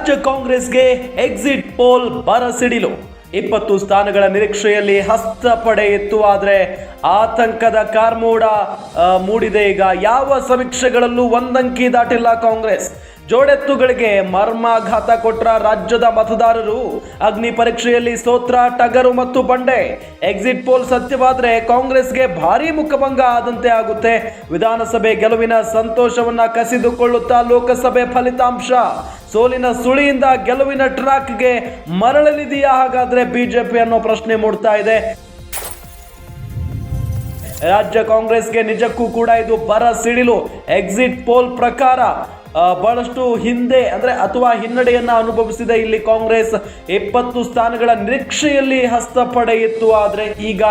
ರಾಜ್ಯ ಕಾಂಗ್ರೆಸ್ಗೆ exit poll ಬರಸಿಡಿಲು. 20 ಸ್ಥಾನಗಳ ನಿರೀಕ್ಷೆಯಲ್ಲಿ ಹಸ್ತ ಪಡೆಯಿತ್ತು. ಆದರೆ ಆತಂಕದ ಕಾರ್ಮೋಡ ಮೂಡಿದೆ. ಈಗ ಯಾವ ಸಮೀಕ್ಷೆಗಳಲ್ಲೂ ಒಂದಂಕಿ ದಾಟಿಲ್ಲ ಕಾಂಗ್ರೆಸ್. ಜೋಡೆತ್ತುಗಳಿಗೆ ಮರ್ಮಾಘಾತ ಕೊಟ್ರ ರಾಜ್ಯದ ಮತದಾರರು. ಅಗ್ನಿ ಪರೀಕ್ಷೆಯಲ್ಲಿ ಸೋತ್ರ ಟಗರು ಮತ್ತು ಬಂಡೆ. ಎಕ್ಸಿಟ್ ಪೋಲ್ ಸತ್ಯವಾದ್ರೆ ಕಾಂಗ್ರೆಸ್ಗೆ ಭಾರೀ ಮುಖಭಂಗ ಆದಂತೆ ಆಗುತ್ತೆ. ವಿಧಾನಸಭೆ ಗೆಲುವಿನ ಸಂತೋಷವನ್ನ ಕಸಿದುಕೊಳ್ಳುತ್ತಾ ಲೋಕಸಭೆ ಫಲಿತಾಂಶ. ಸೋಲಿನ ಸುಳಿಯಿಂದ ಗೆಲುವಿನ ಟ್ರ್ಯಾಕ್ಗೆ ಮರಳಲಿದೆಯಾ ಹಾಗಾದ್ರೆ ಬಿಜೆಪಿ ಅನ್ನೋ ಪ್ರಶ್ನೆ ಮೂಡ್ತಾ ಇದೆ. ರಾಜ್ಯ ಕಾಂಗ್ರೆಸ್ಗೆ ನಿಜಕ್ಕೂ ಕೂಡ ಇದು ಬರ ಸಿಡಿಲು. ಎಕ್ಸಿಟ್ ಪೋಲ್ ಪ್ರಕಾರ ಬಹಳಷ್ಟು ಹಿಂದೆ ಅಥವಾ ಹಿನ್ನಡೆಯನ್ನ ಅನುಭವಿಸಿದೆ ಇಲ್ಲಿ ಕಾಂಗ್ರೆಸ್. 20 ಸ್ಥಾನಗಳ ನಿರೀಕ್ಷೆಯಲ್ಲಿ ಹಸ್ತ ಪಡೆಯಿತ್ತು. ಆದ್ರೆ ಈಗ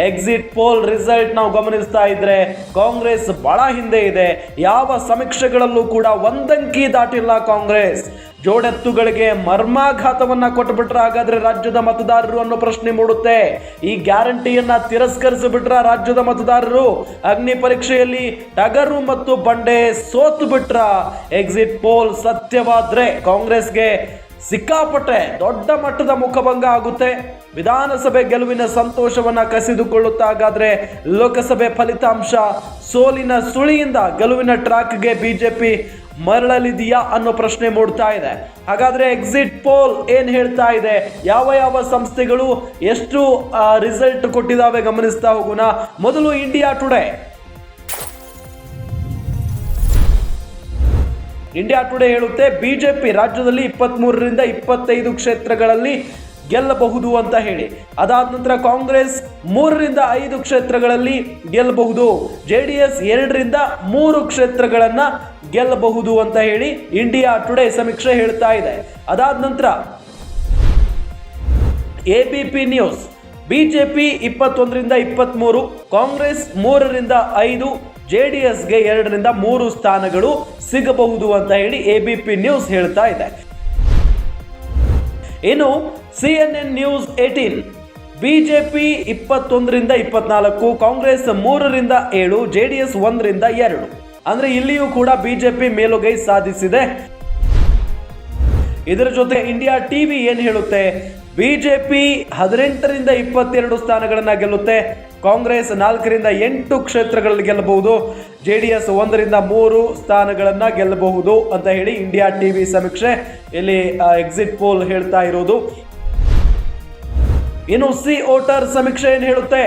ಎಕ್ಸಿಟ್ ಪೋಲ್ ರಿಸಲ್ಟ್ ನಾವು ಗಮನಿಸ್ತಾ ಇದ್ರೆ ಕಾಂಗ್ರೆಸ್ ಬಹಳ ಹಿಂದೆ ಇದೆ. ಯಾವ ಸಮೀಕ್ಷೆಗಳಲ್ಲೂ ಕೂಡ ಒಂದಂಕಿ ದಾಟಿಲ್ಲ ಕಾಂಗ್ರೆಸ್. ಜೋಡೆತ್ತುಗಳಿಗೆ ಮರ್ಮಾಘಾತವನ್ನ ಕೊಟ್ಟುಬಿಟ್ರ ಹಾಗಾದ್ರೆ ರಾಜ್ಯದ ಮತದಾರರು ಅನ್ನೋ ಪ್ರಶ್ನೆ ಮೂಡುತ್ತೆ. ಈ ಗ್ಯಾರಂಟಿಯನ್ನ ತಿರಸ್ಕರಿಸಿಬಿಟ್ರ ರಾಜ್ಯದ ಮತದಾರರು. ಅಗ್ನಿ ಪರೀಕ್ಷೆಯಲ್ಲಿ ಟಗರು ಮತ್ತು ಬಂಡೆ ಸೋತು ಬಿಟ್ರ. ಎಕ್ಸಿಟ್ ಪೋಲ್ ಸತ್ಯವಾದ್ರೆ ಕಾಂಗ್ರೆಸ್ಗೆ ಸಿಕ್ಕಾಪಟ್ಟೆ ದೊಡ್ಡ ಮಟ್ಟದ ಮುಖಭಂಗ ಆಗುತ್ತೆ. ವಿಧಾನಸಭೆ ಗೆಲುವಿನ ಸಂತೋಷವನ್ನ ಕಸಿದುಕೊಳ್ಳುತ್ತಾ ಹಾಗಾದ್ರೆ ಲೋಕಸಭೆ ಫಲಿತಾಂಶ. ಸೋಲಿನ ಸುಳಿಯಿಂದ ಗೆಲುವಿನ ಟ್ರ್ಯಾಕ್ಗೆ ಬಿಜೆಪಿ ಮರಳಲಿದೆಯಾ ಅನ್ನೋ ಪ್ರಶ್ನೆ ಮೂಡ್ತಾ ಇದೆ. ಹಾಗಾದ್ರೆ ಎಕ್ಸಿಟ್ ಪೋಲ್ ಏನ್ ಹೇಳ್ತಾ ಇದೆ, ಯಾವ ಸಂಸ್ಥೆಗಳು ಎಷ್ಟು ರಿಸಲ್ಟ್ ಕೊಟ್ಟಿದ್ದಾವೆ ಗಮನಿಸ್ತಾ ಹೋಗೋಣ. ಮೊದಲು ಇಂಡಿಯಾ ಟುಡೇ ಹೇಳುತ್ತೆ ಬಿಜೆಪಿ ರಾಜ್ಯದಲ್ಲಿ 23ರಿಂದ 25 ಕ್ಷೇತ್ರಗಳಲ್ಲಿ ಗೆಲ್ಲಬಹುದು ಅಂತ ಹೇಳಿ. ಅದಾದ ನಂತರ ಕಾಂಗ್ರೆಸ್ 3ರಿಂದ 5 ಕ್ಷೇತ್ರಗಳಲ್ಲಿ ಗೆಲ್ಲಬಹುದು. JDS 2ರಿಂದ 3 ಕ್ಷೇತ್ರಗಳನ್ನ ಗೆಲ್ಲಬಹುದು ಅಂತ ಹೇಳಿ ಇಂಡಿಯಾ ಟುಡೇ ಸಮೀಕ್ಷೆ ಹೇಳ್ತಾ ಇದೆ. ಅದಾದ ನಂತರ ABP ನ್ಯೂಸ್ ಬಿಜೆಪಿ 21ರಿಂದ 23, ಕಾಂಗ್ರೆಸ್ 3ರಿಂದ 5, JDSಗೆ 2ರಿಂದ 3 ಸ್ಥಾನಗಳು ಸಿಗಬಹುದು ಅಂತ ಹೇಳಿ ABP ನ್ಯೂಸ್ ಹೇಳ್ತಾ ಇದೆ. ಇನ್ನು CNN ನ್ಯೂಸ್ 18 ಬಿಜೆಪಿ 21ರಿಂದ 24, ಕಾಂಗ್ರೆಸ್ 3ರಿಂದ 7, JDS 1ರಿಂದ 2. ಅಂದ್ರೆ ಇಲ್ಲಿಯೂ ಕೂಡ ಬಿಜೆಪಿ ಮೇಲುಗೈ ಸಾಧಿಸಿದೆ. ಇದರ ಜೊತೆ ಇಂಡಿಯಾ ಟಿವಿ ಏನ್ ಹೇಳುತ್ತೆ, ಬಿಜೆಪಿ 18ರಿಂದ 22 ಸ್ಥಾನಗಳನ್ನ ಗೆಲ್ಲುತ್ತೆ. ಕಾಂಗ್ರೆಸ್ 4ರಿಂದ 8 ಕ್ಷೇತ್ರಗಳಲ್ಲಿ ಗೆಲ್ಲಬಹುದು. JDS 1ರಿಂದ 3 ಸ್ಥಾನಗಳನ್ನ ಗೆಲ್ಲಬಹುದು ಅಂತ ಹೇಳಿ ಇಂಡಿಯಾ ಟಿವಿ ಸಮೀಕ್ಷೆ ಇಲ್ಲಿ ಎಕ್ಸಿಟ್ ಪೋಲ್ ಹೇಳ್ತಾ ಇರೋದು. ಇನ್ನು ಸಿ ವೋಟರ್ ಸಮೀಕ್ಷೆ ಏನ್ ಹೇಳುತ್ತೆ,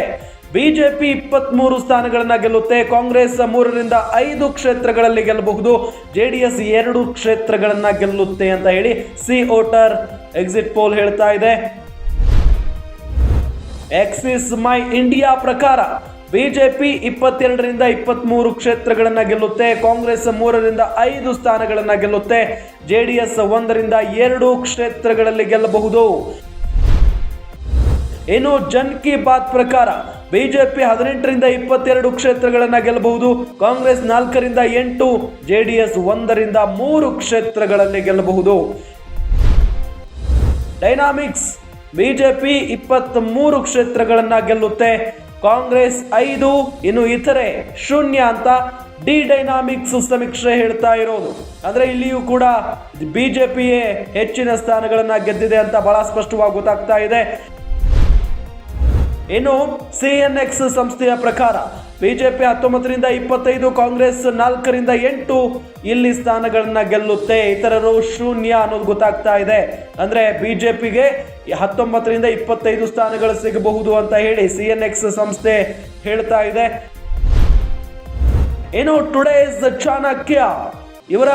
ಬಿಜೆಪಿ 23 ಸ್ಥಾನಗಳನ್ನ ಗೆಲ್ಲುತ್ತೆ. ಕಾಂಗ್ರೆಸ್ 3ರಿಂದ 5 ಕ್ಷೇತ್ರಗಳಲ್ಲಿ ಗೆಲ್ಲಬಹುದು. JDS 2 ಕ್ಷೇತ್ರಗಳನ್ನ ಗೆಲ್ಲುತ್ತೆ ಅಂತ ಹೇಳಿ ಸಿ ವೋಟರ್ ಎಕ್ಸಿಟ್ ಪೋಲ್ ಹೇಳ್ತಾ ಇದೆ. ಎಕ್ಸಿಸ್ ಮೈ ಇಂಡಿಯಾ ಪ್ರಕಾರ ಬಿಜೆಪಿ 22ರಿಂದ 23 ಕ್ಷೇತ್ರಗಳನ್ನ ಗೆಲ್ಲುತ್ತೆ. ಕಾಂಗ್ರೆಸ್ 3ರಿಂದ 5 ಸ್ಥಾನಗಳನ್ನ ಗೆಲ್ಲುತ್ತೆ. JDS 1ರಿಂದ 2 ಕ್ಷೇತ್ರಗಳಲ್ಲಿ ಗೆಲ್ಲಬಹುದು. ಇನ್ನು ಜನ್ ಕಿ ಬಾತ್ ಪ್ರಕಾರ ಬಿಜೆಪಿ 18ರಿಂದ 22 ಕ್ಷೇತ್ರಗಳನ್ನ ಗೆಲ್ಲಬಹುದು. ಕಾಂಗ್ರೆಸ್ 4ರಿಂದ 8, JDS 1ರಿಂದ 3 ಕ್ಷೇತ್ರಗಳಲ್ಲಿ ಗೆಲ್ಲಬಹುದು. ಡೈನಾಮಿಕ್ಸ್ ಬಿಜೆಪಿ 23 ಕ್ಷೇತ್ರಗಳನ್ನ ಗೆಲ್ಲುತ್ತೆ. ಕಾಂಗ್ರೆಸ್ 5, ಇನ್ನು ಇತರೆ 0 ಅಂತ ಡಿ ಡೈನಾಮಿಕ್ಸ್ ಸಮೀಕ್ಷೆ ಹೇಳ್ತಾ ಇರೋದು. ಅಂದ್ರೆ ಇಲ್ಲಿಯೂ ಕೂಡ ಬಿಜೆಪಿಯೇ ಹೆಚ್ಚಿನ ಸ್ಥಾನಗಳನ್ನ ಗೆದ್ದಿದೆ ಅಂತ ಬಹಳ ಸ್ಪಷ್ಟವಾಗಿ ಗೊತ್ತಾಗ್ತಾ ಇದೆ. ಇನ್ನು CNX ಸಂಸ್ಥೆಯ ಪ್ರಕಾರ ಬಿಜೆಪಿ 19ರಿಂದ 25, ಕಾಂಗ್ರೆಸ್ 4ರಿಂದ 8 ಇಲ್ಲಿ ಸ್ಥಾನಗಳನ್ನ ಗೆಲ್ಲುತ್ತೆ. ಇತರರು 0 ಅನ್ನೋದು ಗೊತ್ತಾಗ್ತಾ ಇದೆ. ಅಂದ್ರೆ ಬಿಜೆಪಿಗೆ 19ರಿಂದ 25 ಸ್ಥಾನಗಳು ಸಿಗಬಹುದು ಅಂತ ಹೇಳಿ CNX ಸಂಸ್ಥೆ ಹೇಳ್ತಾ ಇದೆ. ಇನ್ನು ಟುಡೇಸ್ ಚಾಣಕ್ಯ ಇವರ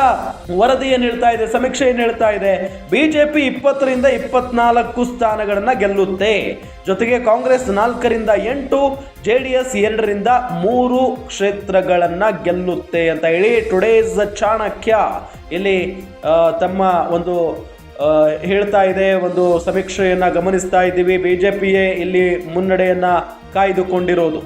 ವರದಿ ಏನ್ ಹೇಳ್ತಾ ಇದೆ, ಸಮೀಕ್ಷೆ ಏನ್ ಹೇಳ್ತಾ ಇದೆ, ಬಿಜೆಪಿ 20ರಿಂದ 24 ಸ್ಥಾನಗಳನ್ನ ಗೆಲ್ಲುತ್ತೆ. ಜೊತೆಗೆ ಕಾಂಗ್ರೆಸ್ 4ರಿಂದ 8, JDS 2ರಿಂದ 3 ಕ್ಷೇತ್ರಗಳನ್ನ ಗೆಲ್ಲುತ್ತೆ ಅಂತ ಹೇಳಿ ಟುಡೇಸ್ ಚಾಣಕ್ಯ ಇಲ್ಲಿ ತಮ್ಮ ಒಂದು ಹೇಳ್ತಾ ಇದೆ. ಒಂದು ಸಮೀಕ್ಷೆಯನ್ನ ಗಮನಿಸ್ತಾ ಇದ್ದೀವಿ. ಬಿಜೆಪಿಯೇ ಇಲ್ಲಿ ಮುನ್ನಡೆಯನ್ನ ಕಾಯ್ದುಕೊಂಡಿರೋದು.